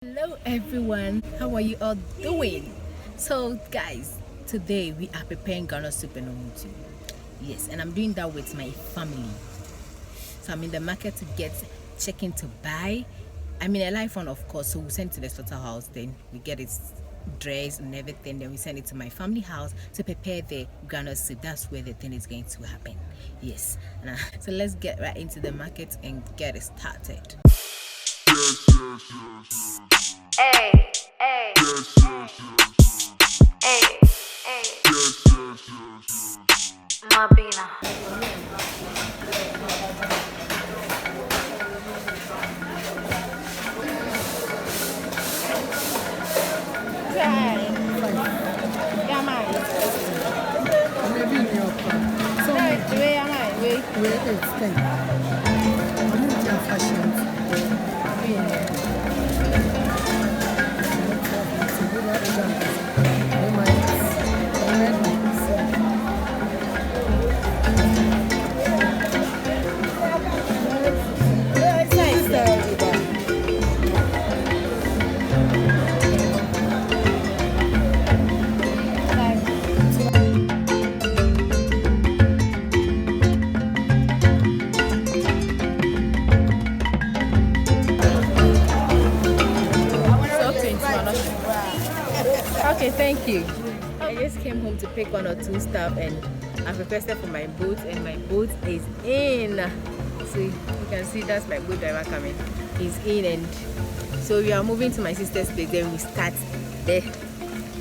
Hello everyone, how are you all doing? So guys, today we are preparing groundnut soup and omutu. Yes, and I'm doing that with my family. So I'm in the market to get chicken to buy. I mean a live one, of course, so we send it to the slaughterhouse, then we get it dressed and everything, then we send it to my family house to prepare the groundnut soup. That's where the thing is going to happen. Yes. Now, so let's get right into the market and get it started. Hey, hey, hey, hey, Mabina. Okay, thank you. I just came home to pick one or two stuff and I've requested for my boat and my boat is in. So you can see that's my boat driver coming. He's in and so we are moving to my sister's place. Then we start the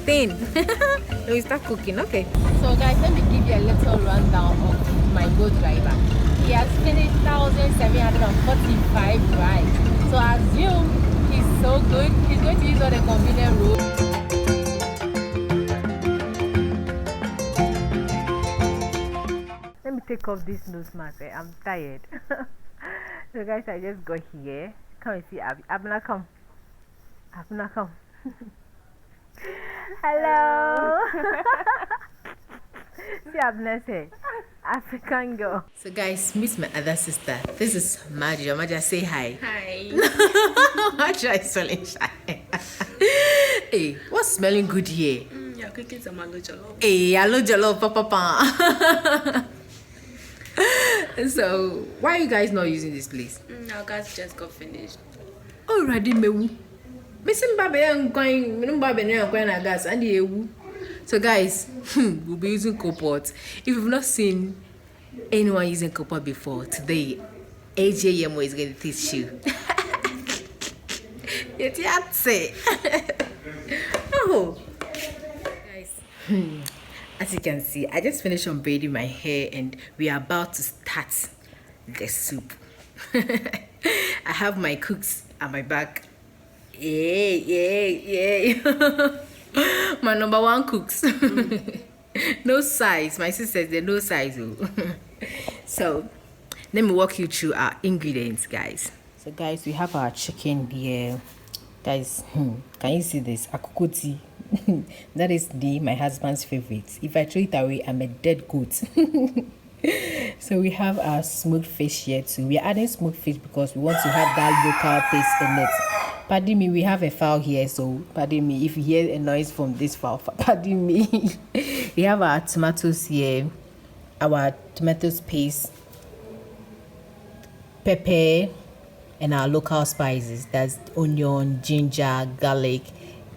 thing. Then we start cooking. Okay. So guys, let me give you a little rundown of my boat driver. He has finished 1,745 rides. So I assume he's so good. He's going to use all the convenient roads. Let me take off this nose mask. I'm tired. So guys, I just got here. Come and see Abby. Abna, come. Abna, come. Hello. See Abna say, African girl. So guys, meet my other sister. This is Maja. Maja, say hi. Hi. Maja is smelling shy. Hey, what's smelling good here? You're cooking some aloo jollof. Hey, aloo jollof, papa. So, why are you guys not using this place? Our gas just got finished. Already, me. Missing baby and going, baby and going at gas and you. So, guys, we'll be using coal-pot. If you've not seen anyone using coal-pot before, today, Yemoh is going to teach you. Oh, guys. As you can see, I just finished unbraiding my hair and we are about to start the soup. I have my cooks at my back. Yay. My number one cooks. No size. My sister says no size. So, let me walk you through our ingredients, guys. So, guys, we have our chicken here. Guys, can you see this? Akukoti. That is my husband's favorite. If I throw it away, I'm a dead goat. So we have our smoked fish here too. We are adding smoked fish because we want to have that local taste in it. Pardon me, we have a fowl here, so pardon me if you hear a noise from this fowl. Pardon me. We have our tomatoes here, our tomato paste, pepper, and our local spices. That's onion, ginger, garlic,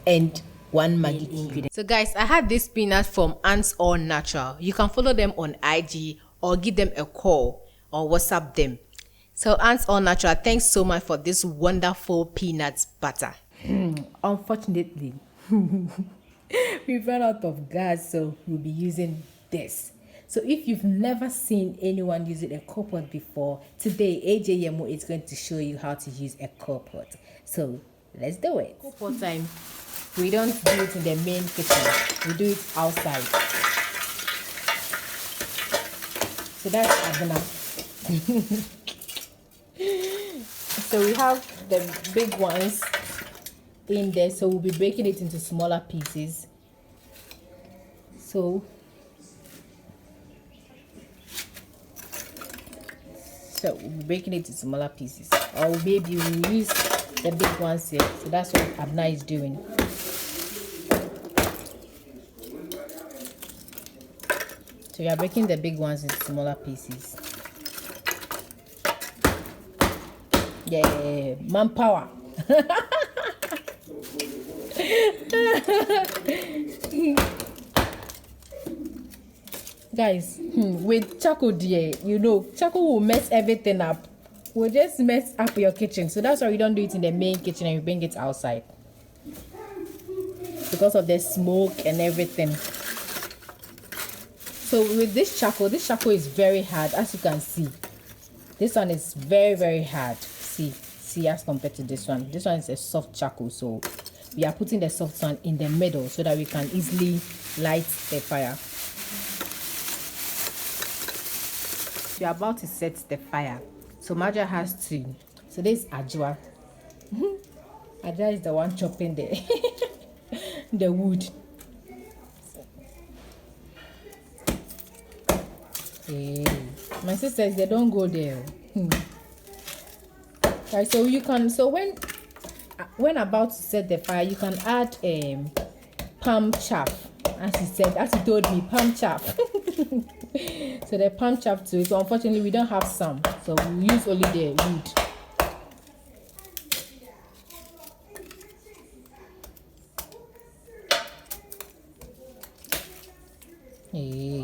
and one Maggi ingredient. So guys, I had this peanut from Ants All Natural. You can follow them on IG or give them a call or WhatsApp them. So Ants All Natural, thanks so much for this wonderful peanut butter. Unfortunately, we've run out of gas, so we'll be using this. So if you've never seen anyone using a coal-pot before, today Yemoh is going to show you how to use a coal-pot. So let's do it. Coal-pot time. We don't do it in the main kitchen. We do it outside. So that's Abna. So we have the big ones in there. So we'll be breaking it into smaller pieces. So we'll be breaking it into smaller pieces. Or maybe we'll use the big ones here. So that's what Abna is doing. So we are breaking the big ones into smaller pieces. Yeah, manpower. Guys, with charcoal, dear, you know, charcoal will mess everything up. Will just mess up your kitchen. So that's why we don't do it in the main kitchen and we bring it outside. Because of the smoke and everything. So with this charcoal is very hard, as you can see. This one is very, very hard. See, as compared to this one. This one is a soft charcoal, so we are putting the soft one in the middle so that we can easily light the fire. We are about to set the fire. So Maja has to. So this is Ajwa. Ajwa is the one chopping the wood. Hey, my sisters, they don't go there. Right, so you can, so when about to set the fire, you can add palm chaff, as he told me, palm chaff. So the palm chaff too. So unfortunately we don't have some, so we use only the wood. Hey,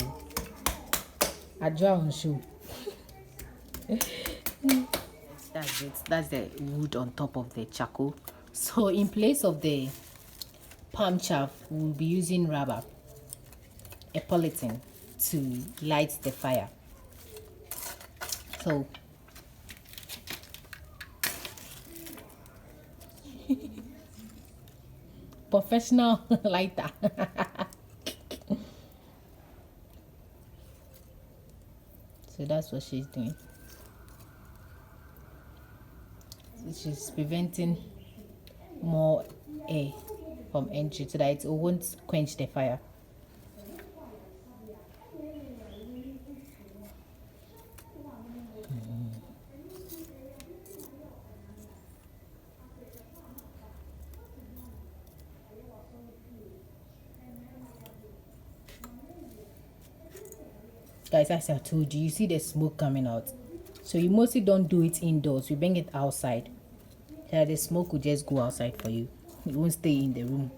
Ajwa on shoe. That's it. That's the wood on top of the charcoal. So in place of the palm chaff, we'll be using rubber, a polythene, to light the fire. So professional lighter. So that's what she's doing. She's preventing more air from entry so that it won't quench the fire. Guys, as I told you, you see the smoke coming out. So you mostly don't do it indoors. You bring it outside. So the smoke will just go outside for you. It won't stay in the room.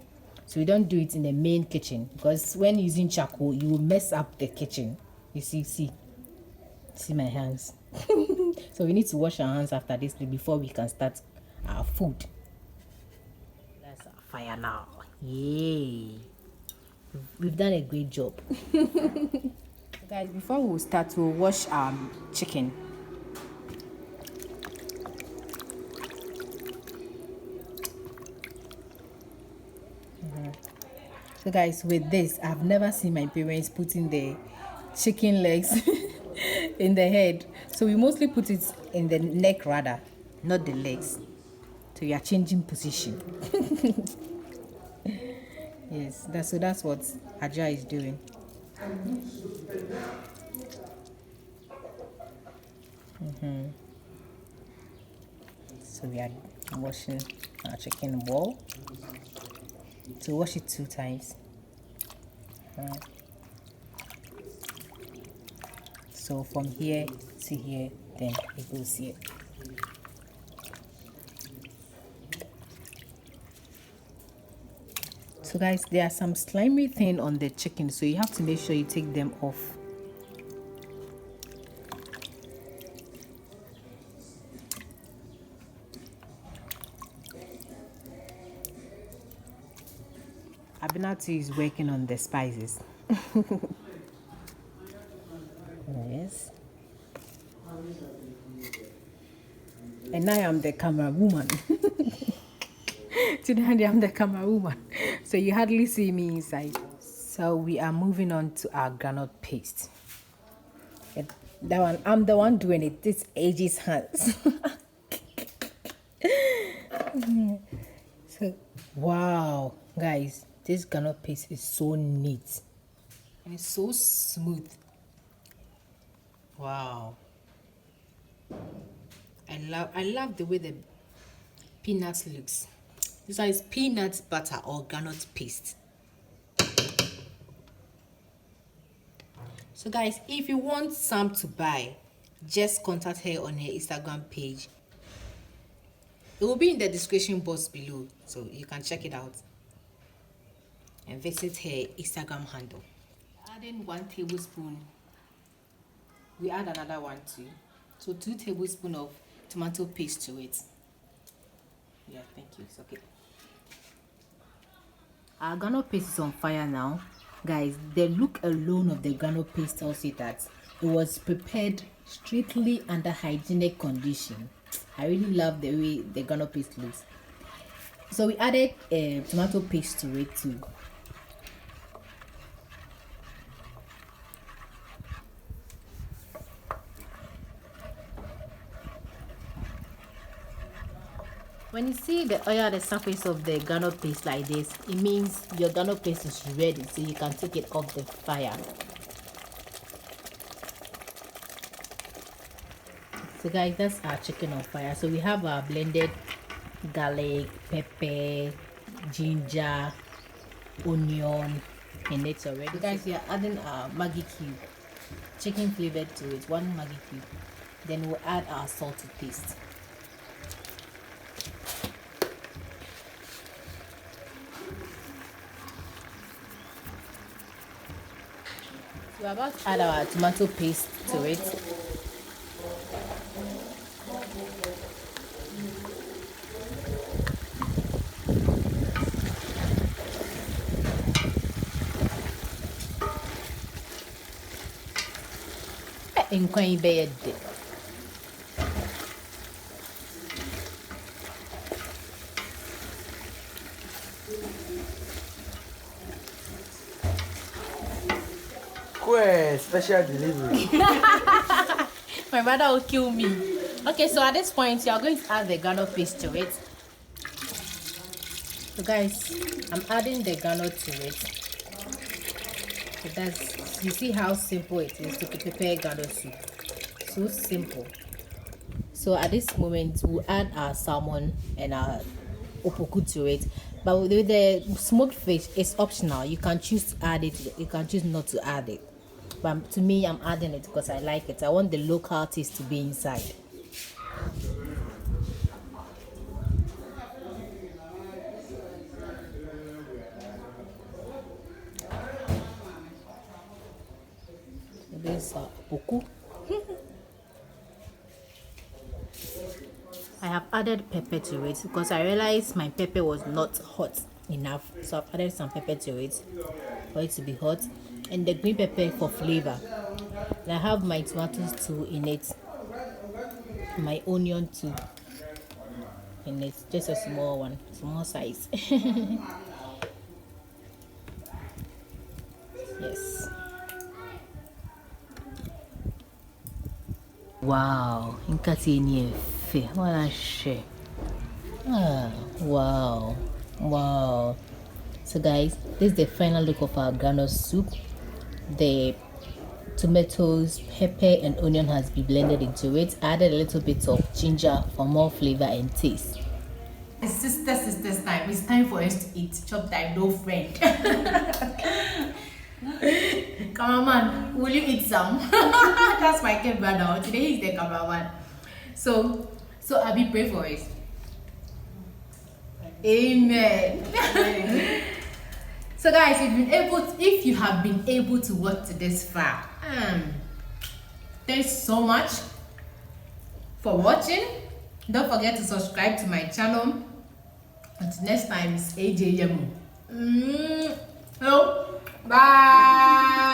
So we don't do it in the main kitchen, because when using charcoal, you will mess up the kitchen. You see my hands. So we need to wash our hands after this before we can start our food. That's our fire now. Yay! We've done a great job. Guys, before we start, we'll wash our chicken. So guys, with this, I've never seen my parents putting the chicken legs in the head. So we mostly put it in the neck rather, not the legs. So we are changing position. Yes, that's what Ajwa is doing. So we are washing our chicken ball. To wash it 2 times. So from here to here, then it goes here. So guys, there are some slimy thing on the chicken, so you have to make sure you take them off. Abinati is working on the spices. Yes. And now I'm the camera woman. Today I'm the camera woman. So you hardly see me inside. So we are moving on to our groundnut paste. And that one, I'm the one doing it. It's AJ's hands. So, wow, guys. This groundnut paste is so neat and it's so smooth. Wow. I love the way peanut looks. This one is peanut butter or groundnut paste. So guys, if you want some to buy, just contact her on her Instagram page. It will be in the description box below, so you can check it out and visit her Instagram handle. Adding 1 tablespoon. We add another one too. So 2 tablespoons of tomato paste to it. Yeah, thank you. It's okay. Our groundnut paste is on fire now. Guys, the look alone of the groundnut paste tells you that it was prepared strictly under hygienic condition. I really love the way the groundnut paste looks. So we added tomato paste to it too. When you see the oil at the surface of the groundnut paste like this, it means your groundnut paste is ready, so you can take it off the fire. So guys, that's our chicken on fire. So we have our blended garlic, pepper, ginger, onion in it already. Guys, we are adding our Maggi cube, chicken flavored to it, 1 Maggi cube. Then we'll add our salty paste. We're about to add our tomato paste to it. Nkatenkwan bed. Special delivery. My brother will kill me. Okay, so at this point, you are going to add the groundnut paste to it. So guys, I'm adding the groundnut to it. So that's, you see how simple it is to prepare groundnut soup. So simple. So at this moment, we'll add our salmon and our opoku to it. But with the smoked fish, it's optional. You can choose to add it. You can choose not to add it. But to me, I'm adding it because I like it. I want the local taste to be inside. This is opoku. I have added pepper to it because I realized my pepper was not hot enough. So I've added some pepper to it for it to be hot. And the green pepper for flavor. And I have my tomatoes too in it. My onion too in it. Just a small one. Small size. Yes. Wow. Nkatenkwan. What a shit. Ah, wow. Wow. So guys, this is the final look of our groundnut soup. The tomatoes, pepper and onion has been blended into it. I added a little bit of ginger for more flavor and taste. It's sisters time. It's time for us to eat. Chop time, no friend. Cameraman, will you eat some? That's my kid brother. Today he's the cameraman. So Abi, pray for us. Amen. So guys, if you have been able to watch to this far, thanks so much for watching. Don't forget to subscribe to my channel. Until next time, it's AJ Yemoh. Hello, bye.